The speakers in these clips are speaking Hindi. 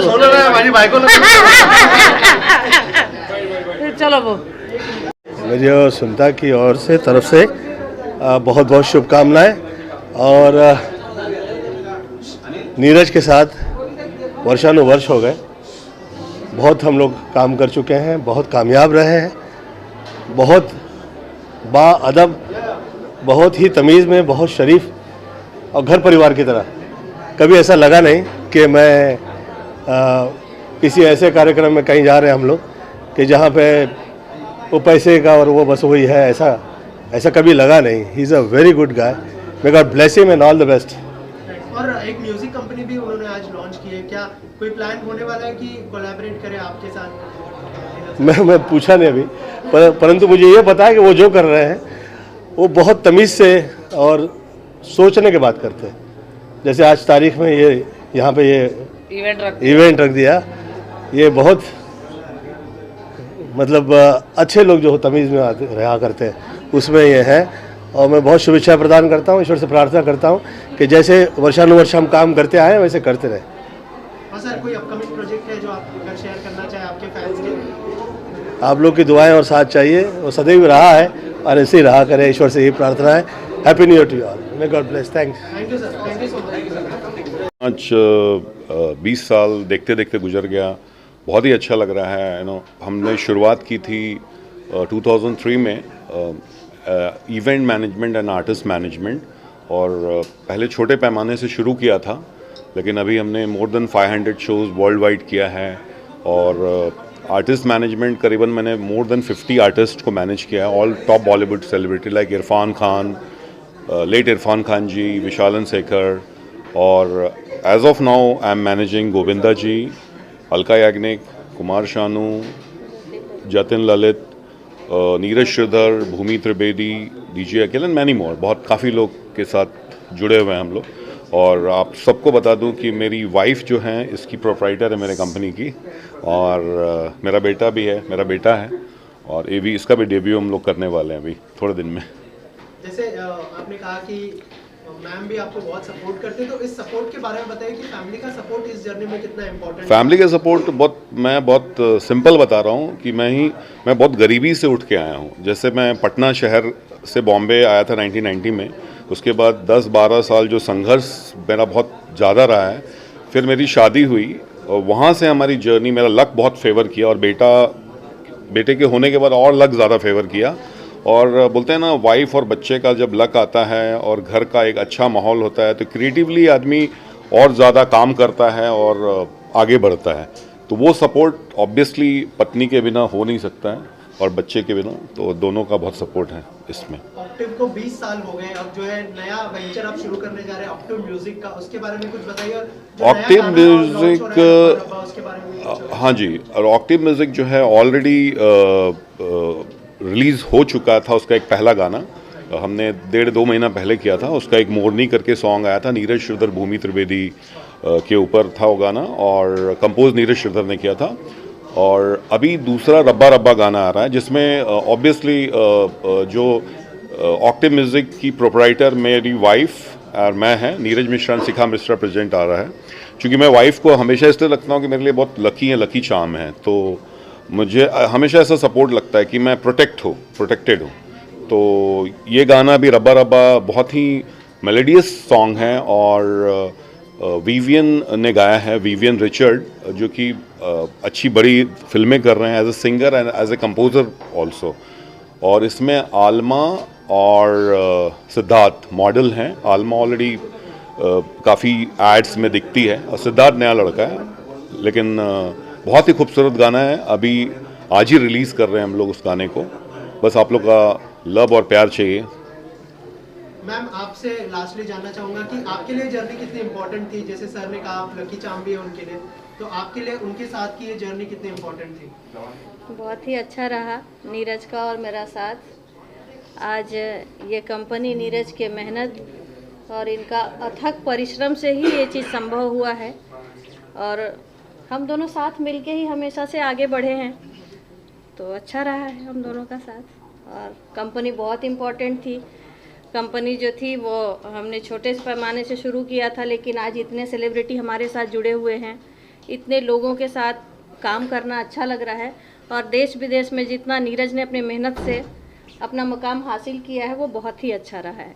सोलो ना माझी बायको चलो वो मेरी और सुनता की ओर से तरफ से बहुत बहुत शुभकामनाएं। और नीरज के साथ वर्षानुवर्ष हो गए, बहुत हम लोग काम कर चुके हैं, बहुत कामयाब रहे हैं, बहुत बाअदब, बहुत ही तमीज़ में, बहुत शरीफ और घर परिवार की तरह। कभी ऐसा लगा नहीं कि मैं किसी ऐसे कार्यक्रम में कहीं जा रहे हैं हम लोग कि जहाँ पे वो पैसे का और वो बस वही है, ऐसा कभी लगा नहीं। He is a very good guy, may God bless him and all the best. और एक म्यूजिक कंपनी भी उन्होंने आज लॉन्च की है, क्या कोई प्लान होने वाला है कि कोलैबोरेट करें आपके साथ? मैं पूछा नहीं अभी, परंतु मुझे ये पता है कि वो जो कर रहे हैं वो बहुत तमीज़ से और सोचने के बात करते हैं। जैसे आज तारीख में ये यहाँ पे ये इवेंट रख दिया, ये बहुत मतलब अच्छे लोग जो तमीज़ में रहा करते हैं उसमें ये है। और मैं बहुत शुभेच्छा प्रदान करता हूँ, ईश्वर से प्रार्थना करता हूँ कि जैसे वर्षानुवर्ष हम काम करते आए वैसे करते रहे। और सर कोई अपकमिंग प्रोजेक्ट है जो आप शेयर करना चाहें आपके फैंस के? आप लोग की दुआएं और साथ चाहिए, वो सदैव रहा है और ऐसे ही रहा करे, ईश्वर से यही प्रार्थना है। Happy new year to you all, may God bless. Thanks. Thank you sir, thank you so much. आज 20 साल देखते देखते गुजर गया, बहुत ही अच्छा लग रहा है। हमने शुरुआत की थी 2003 में event management and artist management, और पहले छोटे पैमाने से शुरू किया था, लेकिन अभी हमने more than 500 shows world wide किया है। और आर्टिस्ट मैनेजमेंट करीबन मैंने मोर देन 50 आर्टिस्ट को मैनेज किया है, all top Bollywood celebrity like Irfan Khan, late Irfan Khan ji, Vishal Shekhar, और as of now I am managing Govinda ji, Alka Yagnik, Kumar Sanu, Jatin Lalit, Neeraj Shridhar, Bhoomi Trivedi, DJ Akhil and many more. बहुत काफ़ी लोग के साथ जुड़े हुए हैं हम लोग। और आप सबको बता दूं कि मेरी वाइफ जो है इसकी प्रोप्राइटर है मेरे कंपनी की, और मेरा बेटा भी है, मेरा बेटा है, और ये भी इसका भी डेब्यू हम लोग करने वाले हैं अभी थोड़े दिन में। जैसे आपने कहा कि मैम भी आपको बहुत सपोर्ट करते हैं, तो इस सपोर्ट के बारे में बताइए कि फैमिली का सपोर्ट इस जर्नी में कितना इम्पोर्टेंट है? फैमिली का सपोर्ट मैं बहुत सिंपल बता रहा हूँ कि मैं बहुत गरीबी से उठ के आया हूँ। जैसे मैं पटना शहर से बॉम्बे आया था 1990 में, उसके बाद 10-12 साल जो संघर्ष मेरा बहुत ज़्यादा रहा है। फिर मेरी शादी हुई और वहाँ से हमारी जर्नी, मेरा लक बहुत फेवर किया, और बेटे के होने के बाद और लक ज़्यादा फेवर किया। और बोलते हैं ना, वाइफ और बच्चे का जब लक आता है और घर का एक अच्छा माहौल होता है तो क्रिएटिवली आदमी और ज़्यादा काम करता है और आगे बढ़ता है। तो वो सपोर्ट ऑब्वियसली पत्नी के बिना हो नहीं सकता है और बच्चे के बिना, तो दोनों का बहुत सपोर्ट है इसमें। ऑक्टिव को 20 साल हो गए, अब जो है नया वेंचर आप शुरू करने जा रहे हैं ऑक्टिव म्यूजिक का, उसके बारे में कुछ बताइए। ऑक्टिव म्यूजिक, हाँ जी, और ऑक्टिव म्यूजिक जो है ऑलरेडी रिलीज़ हो चुका था। उसका एक पहला गाना हमने 1.5-2 महीना पहले किया था। उसका एक मोरनी करके सॉन्ग आया था, नीरज श्रीधर, भूमि त्रिवेदी के ऊपर था वो गाना, और कंपोज नीरज श्रीधर ने किया था। और अभी दूसरा रब्बा रब्बा गाना आ रहा है, जिसमें ऑब्वियसली जो ऑक्टिव म्यूज़िक की प्रोप्राइटर मेरी वाइफ और मैं हैं, नीरज मिश्रा शिखा मिश्रा प्रेजेंट आ रहा है। क्योंकि मैं वाइफ को हमेशा इसलिए लगता हूँ कि मेरे लिए बहुत लकी चार्म है, तो मुझे हमेशा ऐसा सपोर्ट लगता है कि मैं प्रोटेक्टेड हूँ। तो ये गाना भी रब्बा रब्बा बहुत ही मेलोडियस सॉन्ग है, और विवियन ने गाया है, विवियन रिचर्ड, जो कि अच्छी बड़ी फिल्में कर रहे हैं as a singer and as a composer also. और इसमें आलमा और सिद्धार्थ मॉडल हैं। आलमा ऑलरेडी काफ़ी एड्स में दिखती है, और सिद्धार्थ नया लड़का है, लेकिन बहुत ही खूबसूरत गाना है। अभी आज ही रिलीज़ कर रहे हैं हम लोग उस गाने को। बस आप लोग का लव और प्यार चाहिए। मैम, आपसे लास्टली जानना चाहूँगा कि आपके लिए जर्नी कितनी इम्पोर्टेंट थी? जैसे सर ने कहा आप लकी चार्म भी है उनके लिए, तो आपके लिए उनके साथ की ये जर्नी कितनी इम्पोर्टेंट थी? बहुत ही अच्छा रहा नीरज का और मेरा साथ, आज ये कंपनी नीरज के मेहनत और इनका अथक परिश्रम से ही ये चीज़ संभव हुआ है और हम दोनों साथ मिलके ही हमेशा से आगे बढ़े हैं, तो अच्छा रहा है हम दोनों का साथ। और कंपनी बहुत इम्पोर्टेंट थी। कंपनी जो थी वो हमने छोटे पैमाने से शुरू किया था, लेकिन आज इतने सेलिब्रिटी हमारे साथ जुड़े हुए हैं, इतने लोगों के साथ काम करना अच्छा लग रहा है और देश विदेश में जितना नीरज ने अपनी मेहनत से अपना मुकाम हासिल किया है वो बहुत ही अच्छा रहा है।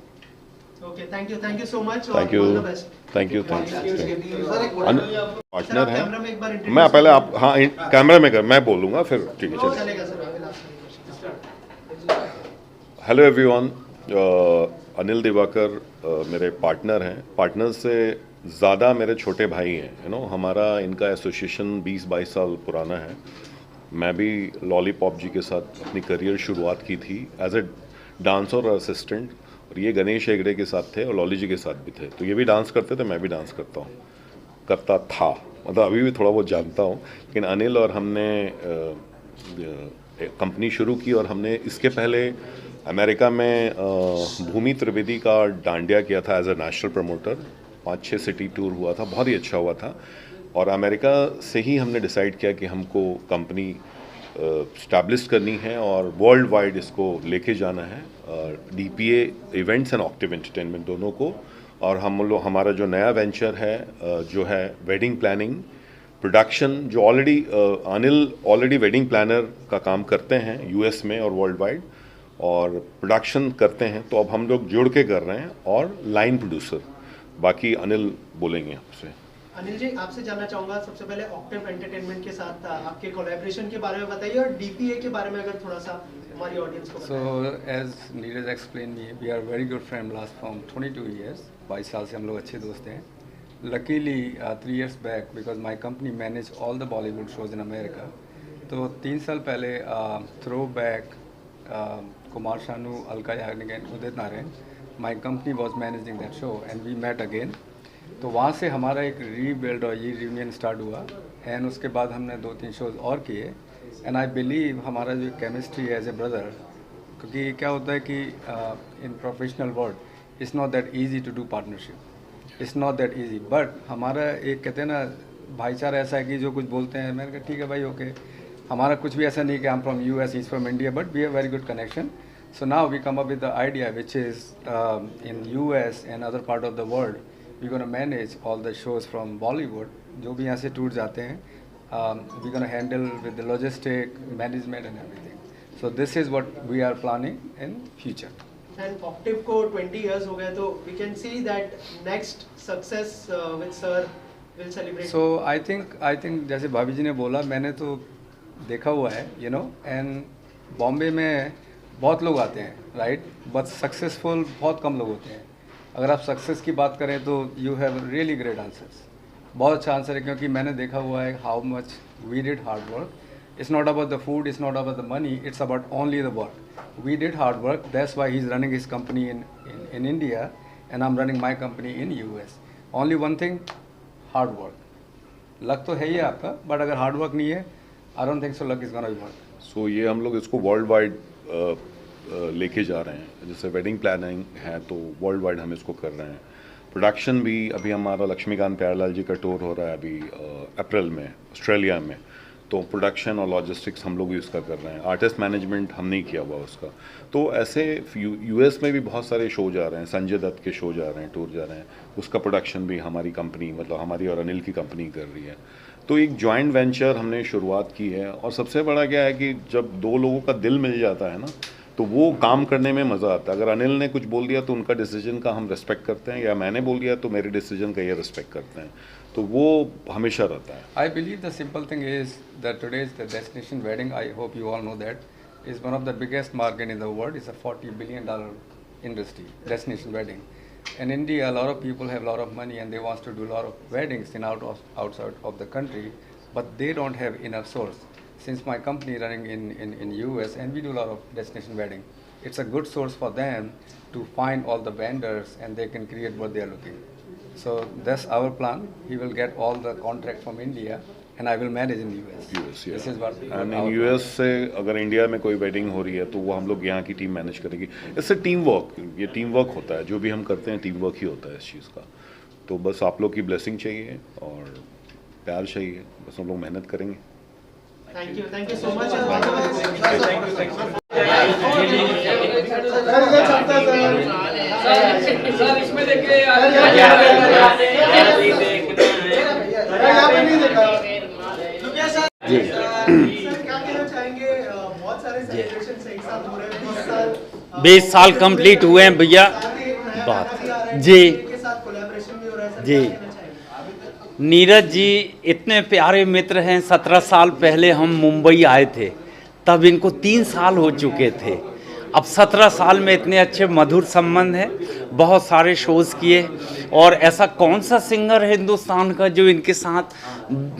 Okay, thank you so much. Thank you, all the best. Thank you, thank partner है। कैमरा में एक बार मैं पहले आप हाँ कैमरा में कर, मैं बोलूँगा फिर ठीक है चलिए। चलेगा सर, अभी last. Hello everyone, Anil Diwakar मेरे पार्टनर हैं। पार्टनर से ज़्यादा मेरे छोटे भाई हैं, यू नो। हमारा इनका एसोसिएशन 20-22 साल पुराना है। मैं भी लॉलीपॉप जी के साथ अपनी करियर शुरुआत की थी एज ए डांसर और असिस्टेंट, और ये गणेश हेगड़े के साथ थे और लॉली जी के साथ भी थे। तो ये भी डांस करते थे, मैं भी डांस करता था, मतलब अभी भी थोड़ा बहुत जानता हूँ। लेकिन अनिल और हमने कंपनी शुरू की और हमने इसके पहले अमेरिका में भूमि त्रिवेदी का डांडिया किया था as a national promoter. 5-6 city tour हुआ था, बहुत ही अच्छा हुआ था। और अमेरिका से ही हमने डिसाइड किया कि हमको कंपनी स्टैब्लिश करनी है और वर्ल्ड वाइड इसको लेके जाना है, DPA events and octave entertainment दोनों को। और हमारा जो नया वेंचर है जो है वेडिंग प्लानिंग प्रोडक्शन, जो अनिल ऑलरेडी वेडिंग प्लानर का काम करते हैं US में और वर्ल्ड वाइड, और प्रोडक्शन करते हैं। तो अब हम लोग जुड़ के कर रहे हैं और लाइन प्रोड्यूसर। बाकी अनिल बोलेंगे आपसे। अनिल जी, आपसे जानना चाहूंगा सबसे पहले ऑक्टिव एंटरटेनमेंट के साथ आपके कोलैबोरेशन के बारे में बताइए और DPA के बारे में अगर थोड़ा सा हमारी ऑडियंस को बताएं। So as Neeraj explained me, we are very good friend last from 22 years. 22 साल से हम लोग अच्छे दोस्त हैं। Luckily 3 years back, because my company manage all the Bollywood shows in America, तो 3 साल पहले Throwback, Kumar Sanu, Alka Yagnik and Udit Narayan, my company was managing that show and we met again. तो वहाँ से हमारा एक रीबिल्ड और ये रियूनियन स्टार्ट हुआ एंड उसके बाद हमने 2-3 शोज और किए एंड आई बिलीव हमारा जो केमिस्ट्री एज ए ब्रदर, क्योंकि क्या होता है कि in professional world it's not that easy to do partnership, it's not that easy, but हमारा एक कहते हैं ना भाईचारा ऐसा है कि जो कुछ बोलते हैं मैंने कहा ठीक है भाई ओके। हमारा कुछ भी ऐसा नहीं कि I am from US, he is from India, but we have very good connection. So now we come up with the idea which is in US and other part of the world we're going to manage all the shows from Bollywood, जो भी यहाँ से टूर जाते हैं, we're going to handle with the logistic, management and everything. So this is what we are planning in future. And Octave को 20 years हो गए, तो we can see that next success with sir will celebrate. So I think जैसे भाभी जी ने बोला, मैंने तो देखा हुआ है, you know, and बॉम्बे में बहुत लोग आते हैं, right, but successful बहुत कम लोग होते हैं। अगर आप सक्सेस की बात करें तो you have really great answers, बहुत अच्छा आंसर है, क्योंकि मैंने देखा हुआ है how much we did hard work. It's not about the food, it's not about the money, it's about only the work. We did hard work, that's why he is running his company in India and I am running my company in US। Only one thing, hard work. Luck तो है ही आपका, बट अगर हार्ड वर्क नहीं है, I don't think so luck is gonna be work. So ये हम लोग इसको वर्ल्ड वाइड लेके जा रहे हैं। जैसे वेडिंग प्लानिंग है तो वर्ल्ड वाइड हम इसको कर रहे हैं। प्रोडक्शन भी अभी हमारा लक्ष्मीकांत प्यारेलाल जी का टूर हो रहा है अभी अप्रैल में ऑस्ट्रेलिया में, तो प्रोडक्शन और लॉजिस्टिक्स हम लोग भी उसका कर रहे हैं। आर्टिस्ट मैनेजमेंट हम नहीं किया हुआ उसका। तो ऐसे US में भी बहुत सारे शो जा रहे हैं, संजय दत्त के शो जा रहे हैं, टूर जा रहे हैं, उसका प्रोडक्शन भी हमारी कंपनी, मतलब हमारी और अनिल की कंपनी कर रही है। तो एक जॉइंट वेंचर हमने शुरुआत की है। और सबसे बड़ा क्या है कि जब दो लोगों का दिल मिल जाता है ना, तो वो काम करने में मज़ा आता है। अगर अनिल ने कुछ बोल दिया तो उनका डिसीजन का हम रिस्पेक्ट करते हैं, या मैंने बोल दिया तो मेरे डिसीजन का ये रिस्पेक्ट करते हैं, तो वो हमेशा रहता है। I believe the simple thing is that today's the destination wedding, I hope you all know that, is one of the biggest market in the world. It's a $40 billion industry, destination wedding. In India, a lot of people have a lot of money and they want to do a lot of weddings outside of the country, but they don't have enough source. Since my company running in US and we do a lot of destination wedding, it's a good source for them to find all the vendors and they can create what they are looking. So that's our plan. He will get all the contract from India and I will manage in US. US, This is what and our in US से अगर इंडिया में कोई वेडिंग हो रही है तो वो हम लोग यहाँ की टीम मैनेज करेगी। इससे टीम वर्क, ये टीम वर्क होता है, जो भी हम करते हैं टीम वर्क ही होता है इस चीज़ का। तो बस आप लोग की ब्लेसिंग चाहिए और प्यार चाहिए, बस हम लोग मेहनत करेंगे। Thank you so much. Sir इसमें देखिए जी क्या कहना चाहेंगे? बहुत सारे सेलिब्रेशन एक साथ हो रहे हैं, 20 साल कंप्लीट हुए हैं भैया। बात जी के साथ कोलैबोरेशन भी हो रहा है सर, जी। क्या कहना चाहेंगे? नीरज जी इतने प्यारे मित्र हैं। 17 साल पहले हम मुंबई आए थे, तब इनको 3 साल हो चुके थे। अब 17 साल में इतने अच्छे मधुर संबंध हैं, बहुत सारे शोज़ किए। और ऐसा कौन सा सिंगर है हिंदुस्तान का जो इनके साथ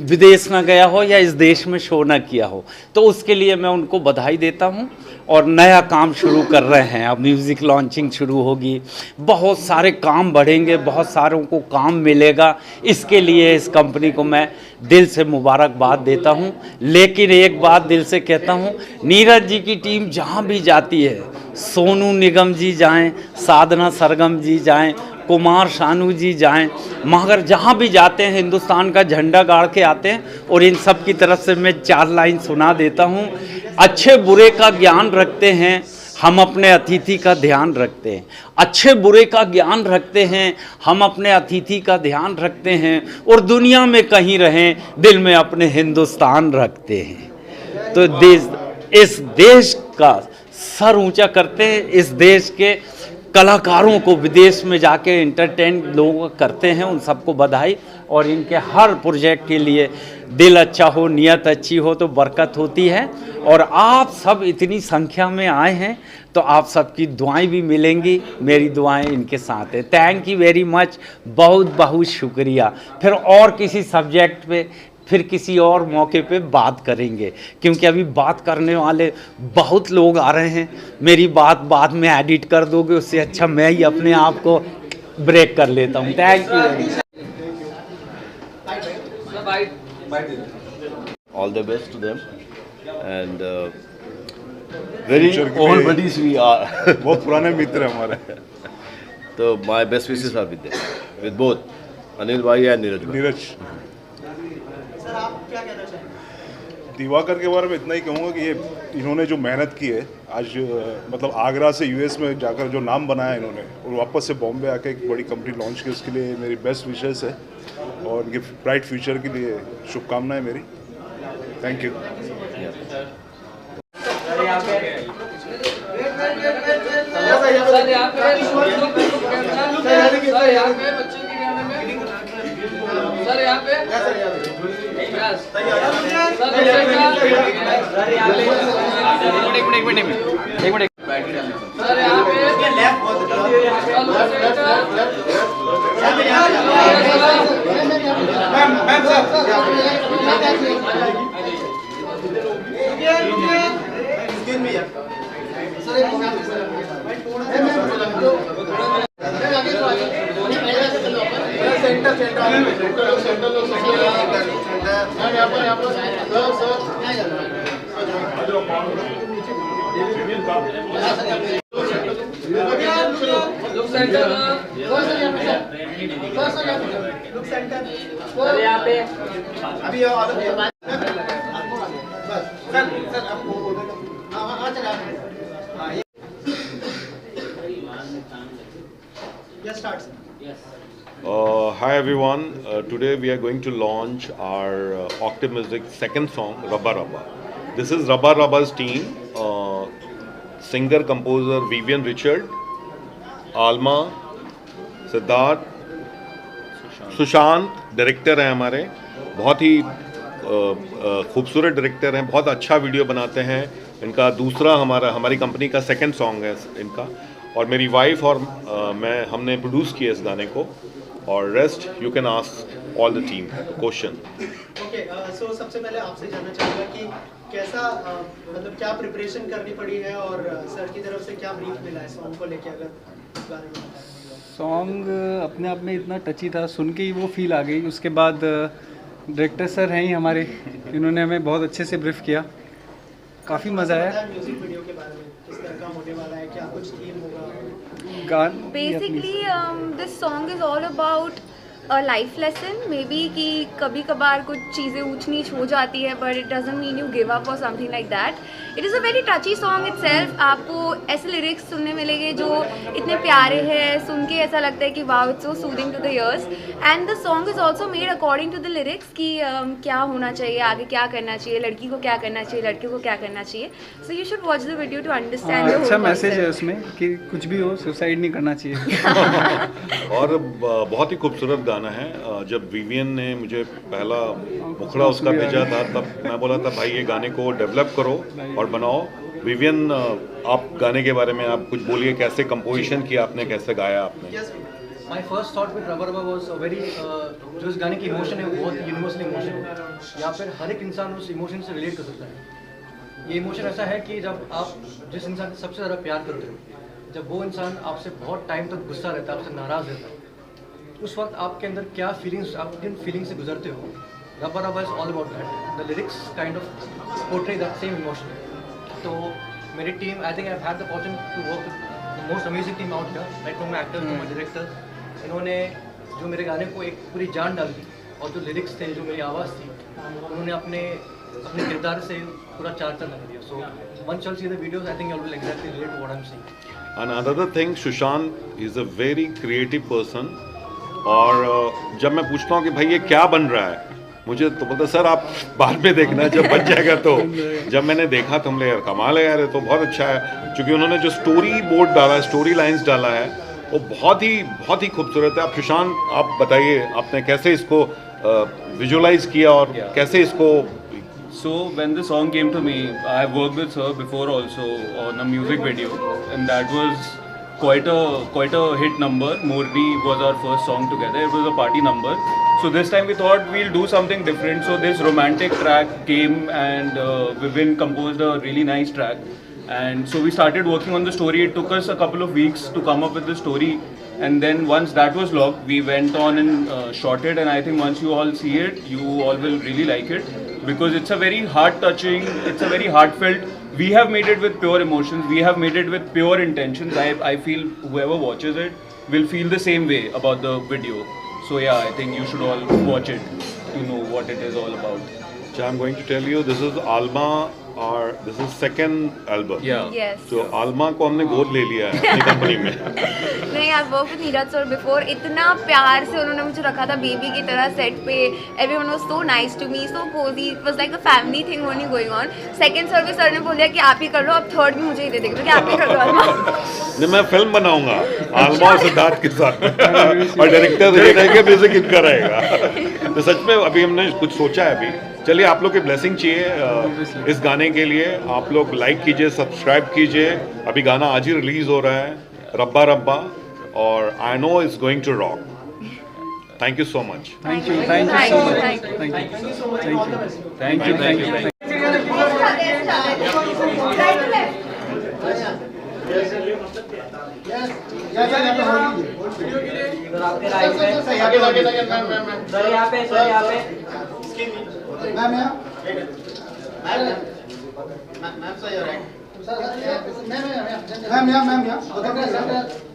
विदेश ना गया हो या इस देश में शो ना किया हो। तो उसके लिए मैं उनको बधाई देता हूँ। और नया काम शुरू कर रहे हैं, अब म्यूज़िक लॉन्चिंग शुरू होगी, बहुत सारे काम बढ़ेंगे, बहुत सारों को काम मिलेगा। इसके लिए इस कंपनी को मैं दिल से मुबारकबाद देता हूं। लेकिन एक बात दिल से कहता हूं, नीरज जी की टीम जहां भी जाती है, सोनू निगम जी जाएं, साधना सरगम जी जाएं, कुमार शानू जी जाएं, मगर जहां भी जाते हैं हिंदुस्तान का झंडा गाड़ के आते हैं। और इन सब की तरफ से मैं 4 लाइन सुना देता हूं। अच्छे बुरे का ज्ञान रखते हैं, हम अपने अतिथि का ध्यान रखते हैं। अच्छे बुरे का ज्ञान रखते हैं, हम अपने अतिथि का ध्यान रखते हैं। और दुनिया में कहीं रहें, दिल में अपने हिंदुस्तान रखते हैं। तो इस देश का सर ऊंचा करते हैं। इस देश के कलाकारों को विदेश में जाके एंटरटेन लोग करते हैं, उन सबको बधाई। और इनके हर प्रोजेक्ट के लिए दिल अच्छा हो, नियत अच्छी हो तो बरकत होती है। और आप सब इतनी संख्या में आए हैं तो आप सबकी दुआएं भी मिलेंगी। मेरी दुआएं इनके साथ है। थैंक यू वेरी मच, बहुत बहुत शुक्रिया। फिर और किसी सब्जेक्ट पे, फिर किसी और मौके पे बात करेंगे, क्योंकि अभी बात करने वाले बहुत लोग आ रहे हैं। मेरी बात बाद में एडिट कर दोगे, उससे अच्छा मैं ही अपने आप को ब्रेक कर लेता हूँ। Thank you very much. All the best to them and very old buddies we are. बहुत पुराने मित्र हैं हमारे। तो my best wishes are with them, with both Anil भाई and नीरज भाई। नीरज सर आप क्या कहना चाहेंगे? दिवाकर के बारे में इतना ही कहूँगा कि ये इन्होंने जो मेहनत की है आज, मतलब आगरा से यूएस में जाकर जो नाम बनाया इन्होंने और वापस से बॉम्बे आके एक बड़ी कंपनी लॉन्च की, उसके लिए मेरी बेस्ट विशेस है और इनके ब्राइट फ्यूचर के लिए शुभकामनाएं मेरी। Thank you. सर यहाँ पे Hi everyone, today we are going to launch our Octave Music second song, Rabba Rabba. This is Rabba Rabba's team, singer composer Vivian Richard, Alma, Siddharth, Sushant director हैं हमारे, बहुत ही खूबसूरत डायरेक्टर हैं, बहुत अच्छा वीडियो बनाते हैं। इनका दूसरा हमारी कंपनी का सेकंड सॉन्ग है इनका, और मेरी वाइफ और मैं हमने प्रोड्यूस किया इस गाने को। और rest you can ask all the team question. Okay, so सबसे पहले आपसे जानना चाहूँगा कि कैसा मतलब क्या प्रिपरेशन करनी पड़ी है और सर की तरफ से क्या ब्रीफ मिला है सॉन्ग को लेके, अगर इस बारे में बताएं। सॉन्ग अपने आप में इतना टची था, सुन के ही वो फील आ गई। उसके बाद डायरेक्टर सर हैं ही हमारे, इन्होंने हमें बहुत अच्छे से ब्रीफ किया, काफ़ी मज़ा आया। म्यूजिक वीडियो के बारे में किस तरह का होने वाला है, क्या कुछ थीम होगा? गान Basically, this song is all about a life lesson. Maybe कि कभी कभार कुछ चीज़ें ऊंच नीच हो जाती है, but it doesn't mean you give up or something like that. It is a very touchy song itself. आपको ऐसे lyrics सुनने मिलेंगे जो इतने प्यारे हैं, सुन के ऐसा लगता है कि wow, it's so soothing to the ears. And the song is also made according to the lyrics कि क्या होना चाहिए, आगे क्या करना चाहिए, लड़की को क्या करना चाहिए, लड़के को क्या करना चाहिए. So you should watch the video to understand the whole अच्छा मैसेज है concept. उसमें कि कुछ भी हो सुसाइड नहीं करना चाहिए। और बहुत ही खूबसूरत गाना है। जब विवियन ने मुझे पहला मुखड़ा उसका भेजा था, तब मैं बोला था भाई ये गाने को डेवलप करो और बनाओ। विवियन, आप गाने के बारे में आप कुछ बोलिए, कैसे कंपोजिशन किया आपने, कैसे गाया आपने? My first thought with rubber was very, जो इस गाने की इमोशन है वो बहुत यूनिवर्सल इमोशन है, या फिर हर एक इंसान उस इमोशन से रिलेट कर सकता है। ये इमोशन ऐसा है कि जब आप जिस इंसान से सबसे ज़्यादा प्यार करते हो, जब वो इंसान आपसे बहुत टाइम तक गुस्सा रहता है, आपसे नाराज़ रहता है, उस वक्त आपके अंदर क्या फीलिंग्स, आप किन फीलिंग्स से गुजरते हो। रबर रबर is all about that, the lyrics kind of portray that same emotion. तो मेरी team, I think I have the opportunity to work with the most amazing team out here, right from my actors to my director. इन्होंने जो मेरे गाने को एक पूरी जान डाल दी, और जो लिरिक्स थे, जो मेरी आवाज़ थी, उन्होंने अपने किरदार से पूरा चार चांद लगा दिया। So one shall see the videos, I think you will exactly relate to what I am saying. And another thing, Sushant is a very creative person. और जब मैं पूछता हूँ कि भाई ये क्या बन रहा है, मुझे तो बोलता सर आप बाद में देखना जब बन जाएगा। तो जब मैंने देखा तो हमने यार कमाल है यार, ये तो बहुत अच्छा है। क्योंकि उन्होंने जो स्टोरी बोर्ड डाला है, स्टोरी लाइंस डाला है, वो बहुत ही खूबसूरत है। आप सुशांत, आप बताइए आपने कैसे इसको विजुअलाइज किया और कैसे इसको। So when the song came to me, I worked with her before also on a music video, and that was quite a hit number. Morni was our first song together. It was a party number. So this time we thought we'll do something different. So this romantic track came, and Vivin composed a really nice track. And so we started working on the story. It took us a couple of weeks to come up with the story. And then once that was locked, we went on and shot it. And I think once you all see it, you all will really like it. Because it's a very heart-touching, it's a very heartfelt. We have made it with pure emotions. We have made it with pure intentions. I feel whoever watches it will feel the same way about the video. So yeah, I think you should all watch it to know what it is all about. So I'm going to tell you, this is Alma, or this is second album. Yeah. Yes. So Alma को हमने गोद ले लिया है अपनी कंपनी में। नहीं, I work with Neeraj sir before. इतना प्यार से उन्होंने मुझे रखा था बेबी की तरह सेट पे। Everyone was so nice to me, so cozy, it was like a family thing only going on. Second sir भी सर ने बोल दिया कि आप ही कर लो, अब थर्ड भी मुझे ही दे देंगे, तो क्या आप ही कर दो आलमा। नहीं, मैं फिल्म बनाऊंगा आलमा और सिद्धार्थ के साथ और डायरेक्टर ये रहेगा, म्यूजिक इनका रहेगा। तो सच में अभी हमने कुछ सोचा है अभी। चलिए, आप लोग की ब्लेसिंग चाहिए इस गाने के लिए। आप लोग लाइक कीजिए, सब्सक्राइब कीजिए। अभी गाना आज ही रिलीज हो रहा है, रब्बा रब्बा, और I know it's going to rock. Thank you so much. Thank you so much, thank you.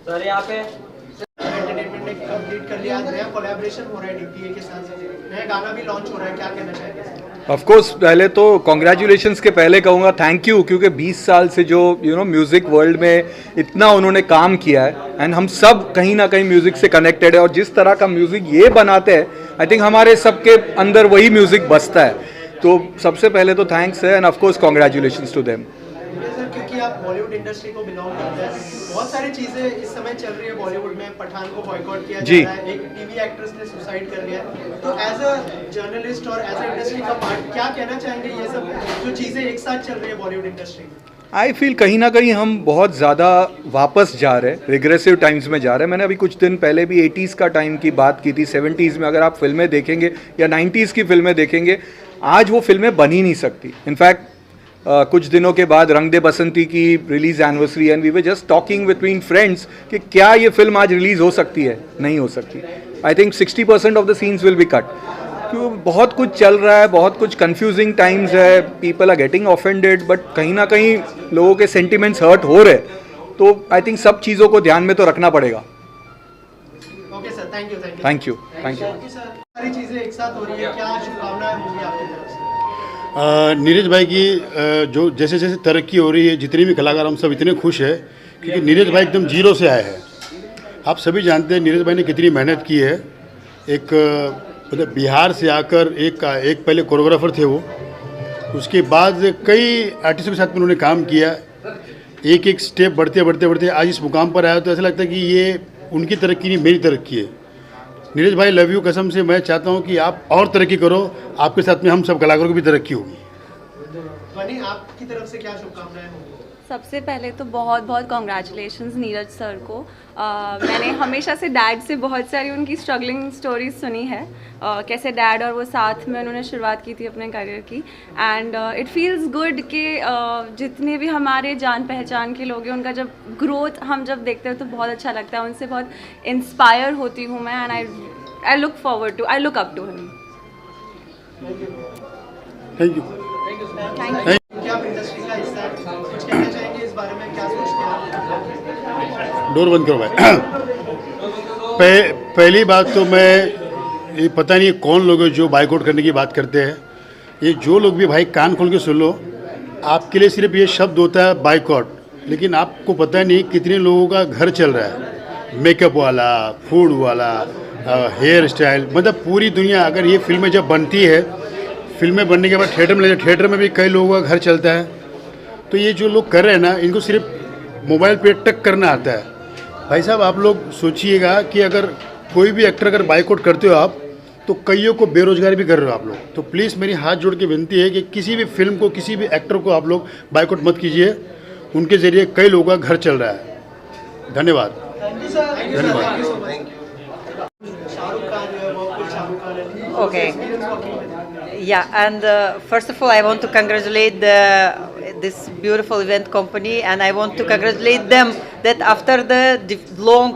Sir यहाँ पे एंटरटेनमेंट ने कंप्लीट कर लिया, नया कोलैबोरेशन हो रहा है डीपीए के साथ, नया गाना भी लॉन्च हो रहा है, क्या कहना चाहेंगे? ऑफ कोर्स, पहले तो कॉन्ग्रेचुलेशंस के पहले कहूँगा थैंक यू, क्योंकि 20 साल से जो म्यूज़िक वर्ल्ड में इतना उन्होंने काम किया है, एंड हम सब कहीं ना कहीं म्यूज़िक से कनेक्टेड है, और जिस तरह का म्यूज़िक ये बनाते हैं, आई थिंक हमारे सबके अंदर वही म्यूज़िक बसता है। तो सबसे पहले तो थैंक्स है, and of course congratulations to them. Sir, क्योंकि आप बॉलीवुड इंडस्ट्री को बिलोंग करते हैं, बहुत सारी चीजें इस समय चल रही है बॉलीवुड में। पठान को बॉयकॉट किया जा रहा है, एक टीवी एक्ट्रेस ने सुसाइड कर लिया। तो एज अ जर्नलिस्ट और एज अ इंडस्ट्री का पार्ट क्या कहना चाहेंगे, ये सब जो चीजें एक साथ चल रही है बॉलीवुड इंडस्ट्री में? आई फील कहीं ना कहीं हम बहुत ज़्यादा वापस जा रहे हैं, रिग्रेसिव टाइम्स में जा रहे हैं। मैंने अभी कुछ दिन पहले भी 80s का टाइम की बात की थी। 70s में अगर आप फिल्में देखेंगे या 90s की फिल्में देखेंगे, आज वो फिल्में बन ही नहीं सकती। इनफैक्ट कुछ दिनों के बाद रंग दे बसंती की release anniversary, and we were just talking between friends कि क्या ये फिल्म आज रिलीज हो सकती है? नहीं हो सकती। I think 60% of the scenes will be cut. क्योंकि बहुत कुछ चल रहा है, बहुत कुछ कंफ्यूजिंग टाइम्स है, people are getting offended, but कहीं ना कहीं लोगों के सेंटिमेंट्स हर्ट हो रहे, तो आई थिंक सब चीज़ों को ध्यान में तो रखना पड़ेगा। Okay sir, thank you. Thank you. सारी चीजें एक साथ हो रही है, क्या शुभकामनाएं होंगी आपकी तरफ से? नीरज भाई की जो जैसे जैसे तरक्की हो रही है, जितने भी कलाकार हम सब इतने खुश हैं क्योंकि नीरज भाई एकदम जीरो से आए हैं। आप सभी जानते हैं नीरज भाई ने कितनी मेहनत की है। एक मतलब बिहार से आकर एक पहले कोरियोग्राफर थे वो, उसके बाद कई आर्टिस्टों के साथ में उन्होंने काम किया। एक एक स्टेप बढ़ते आज इस मुकाम पर आया, तो ऐसा लगता है कि ये उनकी तरक्की नहीं, मेरी तरक्की है। नीरज भाई लव यू, कसम से मैं चाहता हूँ कि आप और तरक्की करो, आपके साथ में हम सब कलाकारों की भी तरक्की होगी। बनी, आपकी तरफ से क्या शुभकामनाएं होंगी? सबसे पहले तो बहुत बहुत कॉन्ग्रेचुलेशंस नीरज सर को। मैंने हमेशा से डैड से बहुत सारी उनकी स्ट्रगलिंग स्टोरीज सुनी है, कैसे डैड और वो साथ में उन्होंने शुरुआत की थी अपने करियर की। एंड इट फील्स गुड कि जितने भी हमारे जान पहचान के लोग हैं उनका जब ग्रोथ हम जब देखते हैं तो बहुत अच्छा लगता है, उनसे बहुत इंस्पायर होती हूँ मैं। And I look up to him. Thank you. क्या आप इंडस्ट्री का हिस्सा है, कुछ कहना चाहेंगे इस बारे में, क्या सोचते हैं आप? डोर बंद करो भाई। पहली बात तो मैं ये पता नहीं कौन लोग हैं जो बाइकआउट करने की बात करते हैं। ये जो लोग भी भाई कान खोल के सुन लो, आपके लिए सिर्फ ये शब्द होता है बाइकआउट, लेकिन आपको पता नहीं कितने लोगों का घर चल रहा है। मेकअप वाला, फूड वाला, हेयर स्टाइल, मतलब पूरी दुनिया। अगर ये फिल्में जब बनती है, फिल्में बनने के बाद थिएटर में भी कई लोगों का घर चलता है। तो ये जो लोग कर रहे हैं ना, इनको सिर्फ मोबाइल पे टक करना आता है। भाई साहब, आप लोग सोचिएगा कि अगर कोई भी एक्टर अगर बाइकआउट करते हो आप, तो कईयों को बेरोजगार भी कर रहे हो आप लोग। तो प्लीज़ मेरी हाथ जोड़ के विनती है कि किसी भी फिल्म को, किसी भी एक्टर को आप लोग बाइकआउट मत कीजिए। उनके ज़रिए कई लोगों का घर चल रहा है। धन्यवाद। Okay. Yeah, and first of all, I want to congratulate this beautiful event company, and I want to congratulate them that after the long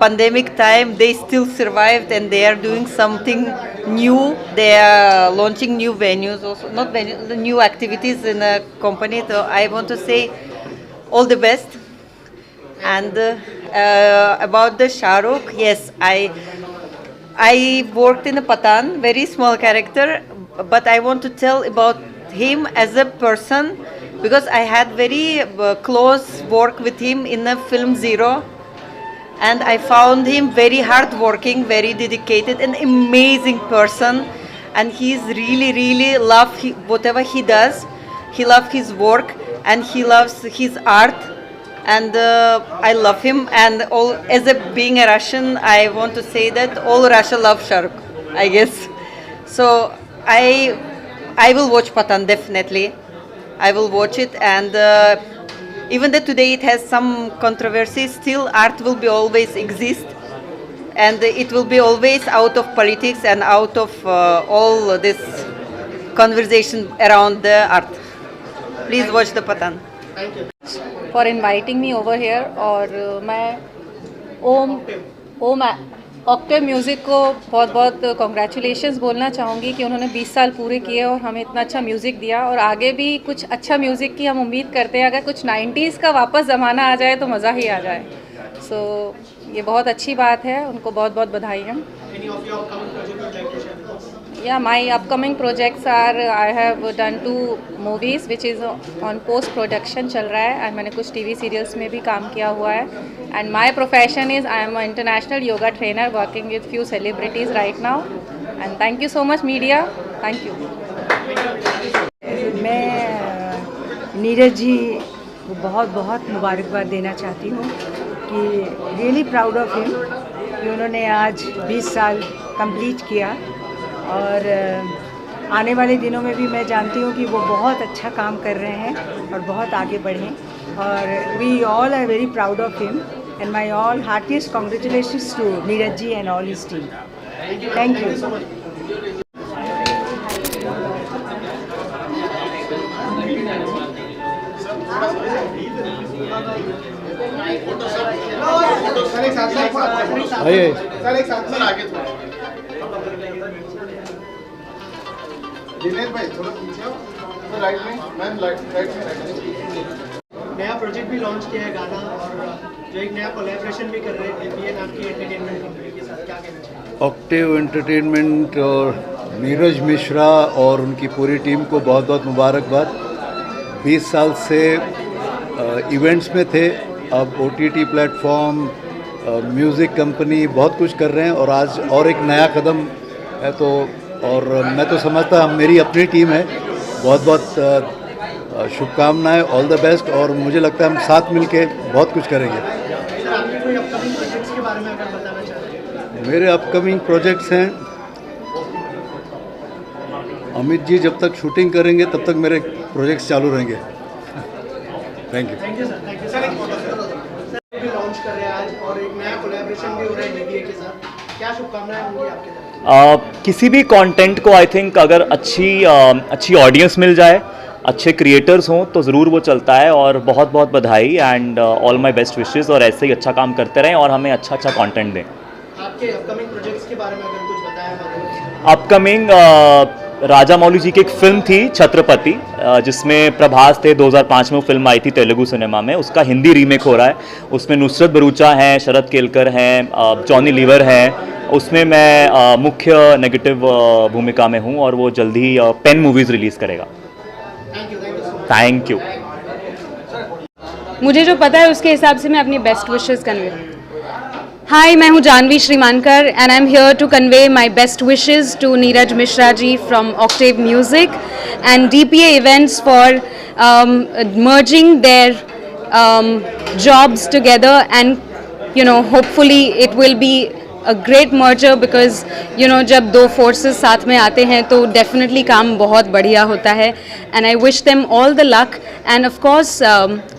pandemic time, they still survived and they are doing something new. They are launching new venues, also not venues, the new activities in the company. So I want to say all the best. And about the Shah Rukh, yes, I worked in a Pathan, very small character, but I want to tell about him as a person because I had very close work with him in the film Zero, and I found him very hardworking, very dedicated, an amazing person, and he's really love whatever he does. He loves his work and he loves his art. And I love him, and as being a Russian, I want to say that all Russia loves Shah Rukh, I guess. So I will watch Pathan, definitely. I will watch it, and even that today it has some controversy, still art will be always exist, and it will be always out of politics and out of all this conversation around the art. Please watch the Pathan. Thank you. For inviting me over here. और मैं ओम ऑक्टेव म्यूज़िक को बहुत बहुत कॉन्ग्रेचुलेशंस बोलना चाहूँगी कि उन्होंने 20 साल पूरे किए और हमें इतना अच्छा म्यूज़िक दिया, और आगे भी कुछ अच्छा म्यूज़िक की हम उम्मीद करते हैं। अगर कुछ 90s का वापस ज़माना आ जाए तो मज़ा ही आ जाए। सो ये बहुत अच्छी बात है, उनको बहुत बहुत बधाई है। Yeah, my upcoming projects are I have done 2 movies which is on post production चल रहा है, and मैंने कुछ TV serials में भी काम किया हुआ है। And my profession is I am an international yoga trainer working with few celebrities right now. And thank you so much media. Thank you. मैं नीरज जी को बहुत बहुत मुबारकबाद देना चाहती हूँ कि रियली प्राउड ऑफ हिम कि उन्होंने आज 20 साल कंप्लीट किया, और आने वाले दिनों में भी मैं जानती हूँ कि वो बहुत अच्छा काम कर रहे हैं और बहुत आगे बढ़ें। और we all are very proud of him, and my all heartiest congratulations to Neeraj ji and all his team. Thank you. Sir एक साथ में आगे नया प्रोजेक्ट भी लॉन्च किया है गाना, और जो एक नया कोलैबोरेशन भी कर रहे हैं एपीएन आपकी एंटरटेनमेंट कंपनी के साथ, क्या कहना चाहिए? ऑक्टेव एंटरटेनमेंट और नीरज मिश्रा और उनकी पूरी टीम को बहुत बहुत मुबारकबाद। 20 साल से इवेंट्स में थे, अब OTT प्लेटफॉर्म, म्यूज़िक कंपनी बहुत कुछ कर रहे हैं और आज और एक नया कदम है। तो और मैं तो समझता मेरी अपनी टीम है, बहुत बहुत शुभकामनाएं, ऑल द बेस्ट। और मुझे लगता है हम साथ मिलके बहुत कुछ करेंगे। सर, आपके कोई अपकमिंग प्रोजेक्ट्स के बारे में अगर बताना चाहते हैं? मेरे अपकमिंग प्रोजेक्ट्स हैं, अमित जी जब तक शूटिंग करेंगे तब तक मेरे प्रोजेक्ट्स चालू रहेंगे। Thank you. Thank you sir, thank you sir. भी लॉन्च कर रहे हैं आज, और एक नया कोलैबोरेशन भी हो रहा है DBA के साथ, क्या शुभकामनाएं होंगी आपके तरफ? किसी भी कंटेंट को आई थिंक अगर अच्छी ऑडियंस मिल जाए, अच्छे क्रिएटर्स हों तो ज़रूर वो चलता है। और बहुत बहुत बधाई and all my best wishes, और ऐसे ही अच्छा काम करते रहें और हमें अच्छा कंटेंट दें। आपके अपकमिंग प्रोजेक्ट्स के बारे में अगर कुछ बताया हमारे? अपकमिंग राजा मौली जी की एक फिल्म थी छत्रपति, जिसमें प्रभास थे। 2005 में वो फिल्म आई थी तेलुगु सिनेमा में, उसका हिंदी रीमेक हो रहा है। उसमें नुसरत भरूचा हैं, शरद केलकर हैं, जॉनी लीवर हैं। उसमें मैं मुख्य नेगेटिव भूमिका में हूँ और वो जल्दी ही पेन मूवीज़ रिलीज़ करेगा। Thank you. मुझे जो पता है उसके हिसाब से मैं अपनी बेस्ट विशेस कन्वे। हाय, मैं हूँ Janhvi Shrimankar and I am here to convey my best wishes to Neeraj Mishra ji from Octave music and DPA events for merging their jobs together, and hopefully it will be a great merger, because जब दो forces साथ में आते हैं तो definitely काम बहुत बढ़िया होता है। and I wish them all the luck, and of course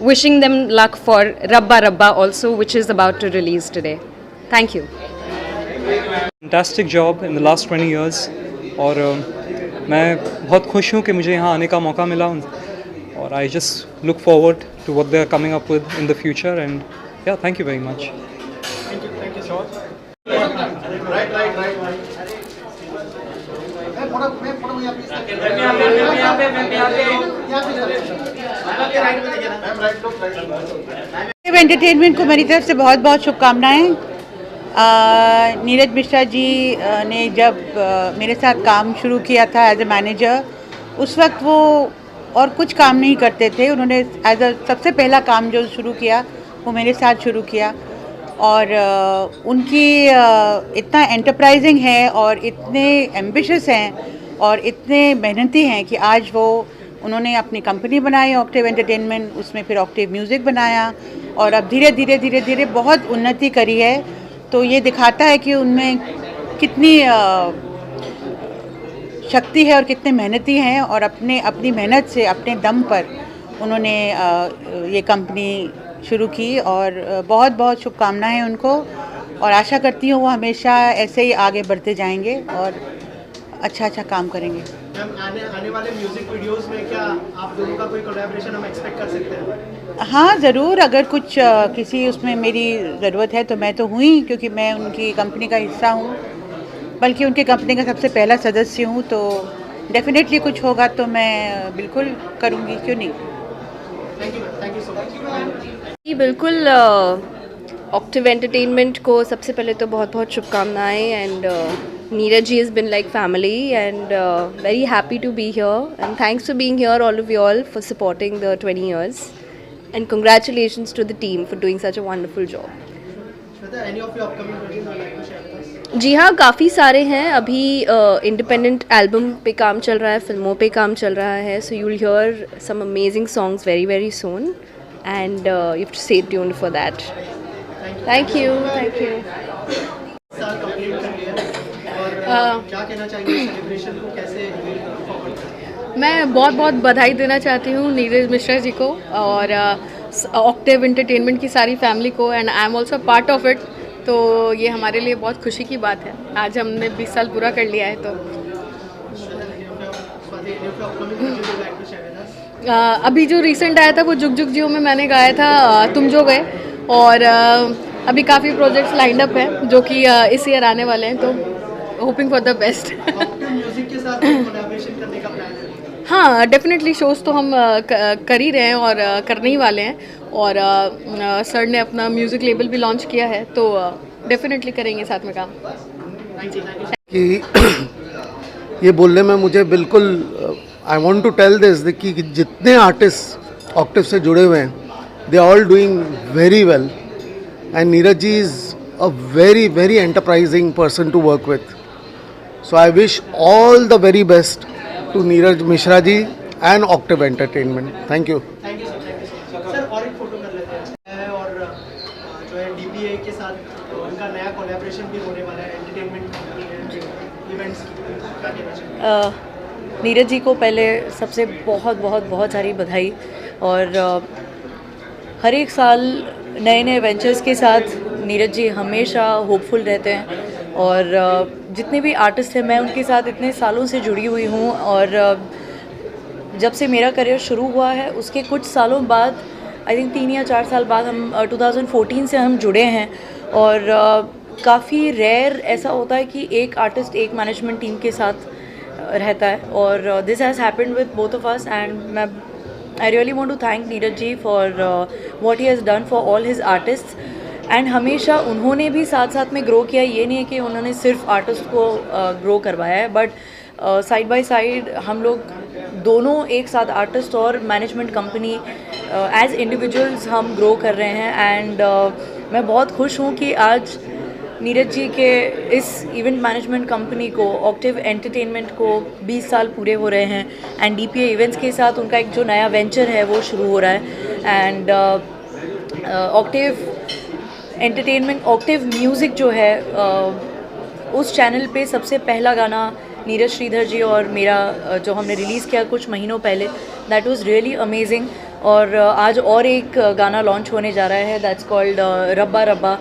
wishing them luck for Rabba Rabba also, which is about to release today. Thank you. Fantastic job in the last 20 years, और मैं बहुत खुश हूँ कि मुझे यहाँ आने का मौका मिला, और I just look forward to what they are coming up with in the future, and yeah, thank you very much. Thank you so much. Entertainment को मेरी तरफ से बहुत बहुत शुभकामनाएं। नीरज मिश्रा जी ने जब मेरे साथ काम शुरू किया था एज ए मैनेजर, उस वक्त वो और कुछ काम नहीं करते थे। उन्होंने एज अ सबसे पहला काम जो शुरू किया वो मेरे साथ शुरू किया, और उनकी इतना एंटरप्राइजिंग है और इतने एम्बिशियस हैं और इतने मेहनती हैं कि आज उन्होंने अपनी कंपनी बनाई ऑक्टेव एंटरटेनमेंट, उसमें फिर ऑक्टेव म्यूज़िक बनाया, और अब धीरे धीरे बहुत उन्नति करी है। तो ये दिखाता है कि उनमें कितनी शक्ति है और कितने मेहनती हैं, और अपनी मेहनत से अपने दम पर उन्होंने ये कंपनी शुरू की, और बहुत बहुत शुभकामनाएं हैं उनको, और आशा करती हूँ वो हमेशा ऐसे ही आगे बढ़ते जाएंगे और अच्छा काम करेंगे। मैम, आने वाले म्यूजिक वीडियोस में क्या आप दोनों का कोई कोलैबोरेशन हम एक्सपेक्ट कर सकते हैं? हाँ, ज़रूर। अगर कुछ किसी उसमें मेरी ज़रूरत है तो मैं तो हूँ ही, क्योंकि मैं उनकी कंपनी का हिस्सा हूँ, बल्कि उनकी कंपनी का सबसे पहला सदस्य हूँ। तो डेफिनेटली कुछ होगा तो मैं बिल्कुल करूँगी, क्यों नहीं। Thank you so much. जी बिल्कुल, ऑक्टेव एंटरटेनमेंट को सबसे पहले तो बहुत बहुत शुभकामनाएं, and Neeraj ji has been like family, and very happy to be here, and thanks for being here all of you all for supporting the 20 years, and congratulations to the team for doing such a wonderful job. Any of your upcoming projects would like to share with us? जी हाँ, काफ़ी सारे हैं। अभी इंडिपेंडेंट एल्बम पे काम चल रहा है, फिल्मों पे काम चल रहा है, so you'll hear some amazing songs very very soon, and you have to stay tuned for that. Thank you. क्या कहना चाहिए सेलिब्रेशन को कैसे फॉरवर्ड करें? मैं बहुत बहुत बधाई देना चाहती हूँ नीरज मिश्रा जी को और ऑक्टेव एंटरटेनमेंट की सारी फैमिली को, and I am also part of it. तो ये हमारे लिए बहुत खुशी की बात है, आज हमने 20 साल पूरा कर लिया है। तो अभी जो रिसेंट आया था वो जुग जुग जियो में मैंने गाया था तुम जो गए, और अभी काफ़ी प्रोजेक्ट्स लाइंड अप हैं जो कि इस ईयर आने वाले हैं। तो hoping for the best. Music के साथ कोलैबोरेशन करने का प्लान है? हाँ, डेफिनेटली शोज़ तो हम कर ही रहे हैं और करने ही वाले हैं, और सर ने अपना म्यूज़िक लेबल भी लॉन्च किया है, तो डेफिनेटली करेंगे साथ में काम। कि ये बोलने में मुझे बिल्कुल I want to tell this कि जितने आर्टिस्ट ऑक्टिव से जुड़े हुए हैं, they are all doing very well, and Neeraj ji is a very very enterprising person to work with. So I wish all the very best to Neeraj Mishra ji and Octave Entertainment. Thank you. Thank you sir. और एक फोटो कर लेते हैं, और जो है DPA के साथ उनका नया कोलैबोरेशन भी होने वाला है, एंटरटेनमेंट इवेंट्स की। नीरज जी को पहले सबसे बहुत बहुत बहुत सारी बधाई, और हर एक साल नए नए वेंचर्स के साथ नीरज जी हमेशा होपफुल रहते हैं, और जितने भी आर्टिस्ट हैं मैं उनके साथ इतने सालों से जुड़ी हुई हूँ, और जब से मेरा करियर शुरू हुआ है उसके कुछ सालों बाद, आई थिंक 3 या 4 साल बाद, हम 2014 से हम जुड़े हैं, और काफ़ी रेयर ऐसा होता है कि एक आर्टिस्ट एक मैनेजमेंट टीम के साथ रहता है, और this has happened with both of us, and I really want to thank Neeraj ji for what he has done for all his artists, and हमेशा उन्होंने भी साथ साथ में ग्रो किया। ये नहीं है कि उन्होंने सिर्फ आर्टिस्ट को ग्रो करवाया है, बट साइड बाय साइड हम लोग दोनों एक साथ, आर्टिस्ट और मैनेजमेंट कंपनी, एज इंडिविजुअल्स हम ग्रो कर रहे हैं, एंड मैं बहुत खुश हूँ कि आज नीरज जी के इस इवेंट मैनेजमेंट कंपनी को, ऑक्टिव एंटरटेनमेंट को 20 साल पूरे हो रहे हैं, एंड DPA इवेंट्स के साथ उनका एक जो नया वेंचर है वो शुरू हो रहा है, and octave entertainment, octave music जो है, उस चैनल पे सबसे पहला गाना नीरज श्रीधर जी और मेरा जो हमने रिलीज़ किया कुछ महीनों पहले, दैट वाज रियली अमेजिंग, और आज और एक गाना लॉन्च होने जा रहा है, दैट्स कॉल्ड रब्बा रब्बा,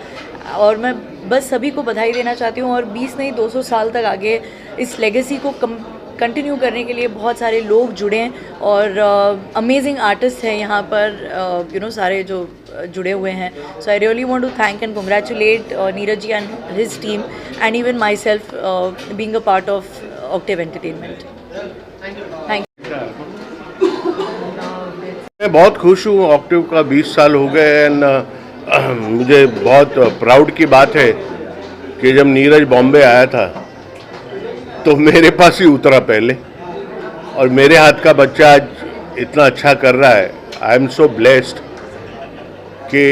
और मैं बस सभी को बधाई देना चाहती हूँ, और 20 नहीं 200 साल तक आगे इस लेगेसी को कंटिन्यू करने के लिए बहुत सारे लोग जुड़े हैं, और अमेजिंग आर्टिस्ट हैं यहाँ पर, सारे जो जुड़े हुए हैं। So I really want to thank and congratulate Neeraj ji and his team, and even myself being a part of Octave entertainment. Thank you. मैं बहुत खुश हूँ, ऑक्टिव का 20 साल हो गए, एंड मुझे बहुत प्राउड की बात है कि जब नीरज बॉम्बे आया था तो मेरे पास ही उतरा पहले, और मेरे हाथ का बच्चा आज इतना अच्छा कर रहा है। आई एम सो ब्लेस्ड कि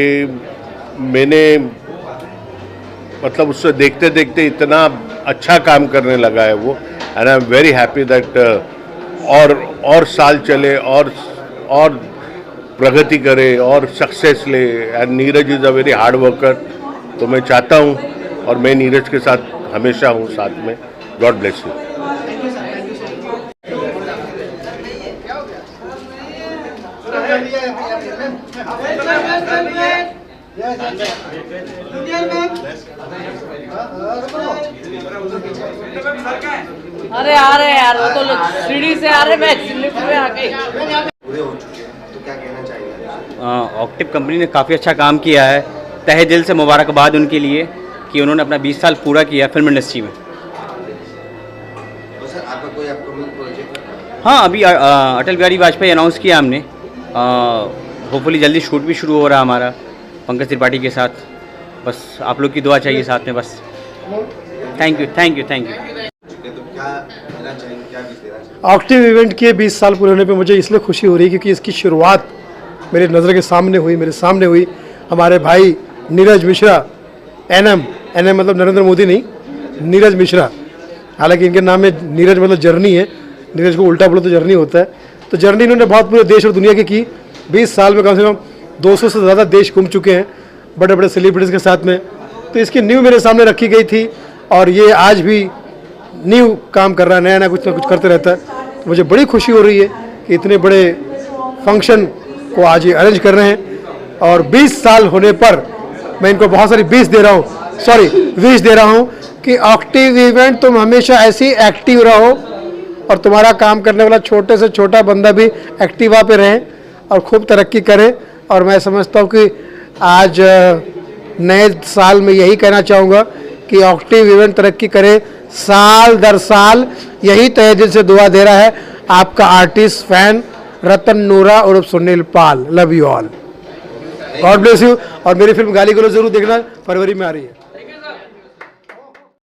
मैंने मतलब उससे देखते देखते इतना अच्छा काम करने लगा है वो, and I am very happy that और साल चले और प्रगति करे और सक्सेस ले, and Neeraj is a very hard worker. तो मैं चाहता हूँ, और मैं नीरज के साथ हमेशा हूँ साथ में। God bless you. अरे आ रहे यार, वो तो सीढ़ी से आ रहे, मैं लिफ्ट में आ गई। ऑक्टिव कंपनी ने काफ़ी अच्छा काम किया है, तहे दिल से मुबारकबाद उनके लिए कि उन्होंने अपना 20 साल पूरा किया फिल्म इंडस्ट्री में। सर आपका कोई अपकमिंग प्रोजेक्ट? हाँ, अभी अटल बिहारी वाजपेयी अनाउंस किया हमने, होपफुली जल्दी शूट भी शुरू हो रहा है हमारा पंकज त्रिपाठी के साथ। बस आप लोग की दुआ चाहिए साथ में बस। Thank you thank you thank you. Octave event के 20 साल पूरे होने पे मुझे इसलिए खुशी हो रही है क्योंकि इसकी शुरुआत मेरे नज़र के सामने हुई, मेरे सामने हुई। हमारे भाई नीरज मिश्रा, NM मतलब नरेंद्र मोदी नहीं, नीरज मिश्रा, हालांकि इनके नाम में नीरज मतलब जर्नी है, नीरज को उल्टा बोलो तो जर्नी होता है। तो जर्नी इन्होंने बहुत पूरे देश और दुनिया की 20 साल में कम से कम 200 से ज़्यादा देश घूम चुके हैं बड़े बड़े सेलिब्रिटीज़ के साथ में। तो इसकी न्यू मेरे सामने रखी गई थी, और ये आज भी न्यू काम कर रहा है, नया नया कुछ ना कुछ करते रहता है। तो मुझे बड़ी खुशी हो रही है कि इतने बड़े फंक्शन को आज ये अरेंज कर रहे हैं, और 20 साल होने पर मैं इनको बहुत सारी 20 दे रहा हूँ कि ऑक्टिव इवेंट तुम हमेशा ऐसे एक्टिव रहो, और तुम्हारा काम करने वाला छोटे से छोटा बंदा भी एक्टिवा पे रहे और खूब तरक्की करे। और मैं समझता हूँ कि आज नए साल में यही कहना चाहूँगा कि ऑक्टिव इवेंट तरक्की करे, साल दर साल यही तहे दिल से दुआ दे रहा है आपका आर्टिस्ट फैन रतन नूरा और Sunil Pal. Love you all, God bless you. और मेरी फिल्म गाली गलो जरूर देखना, फरवरी में आ रही है।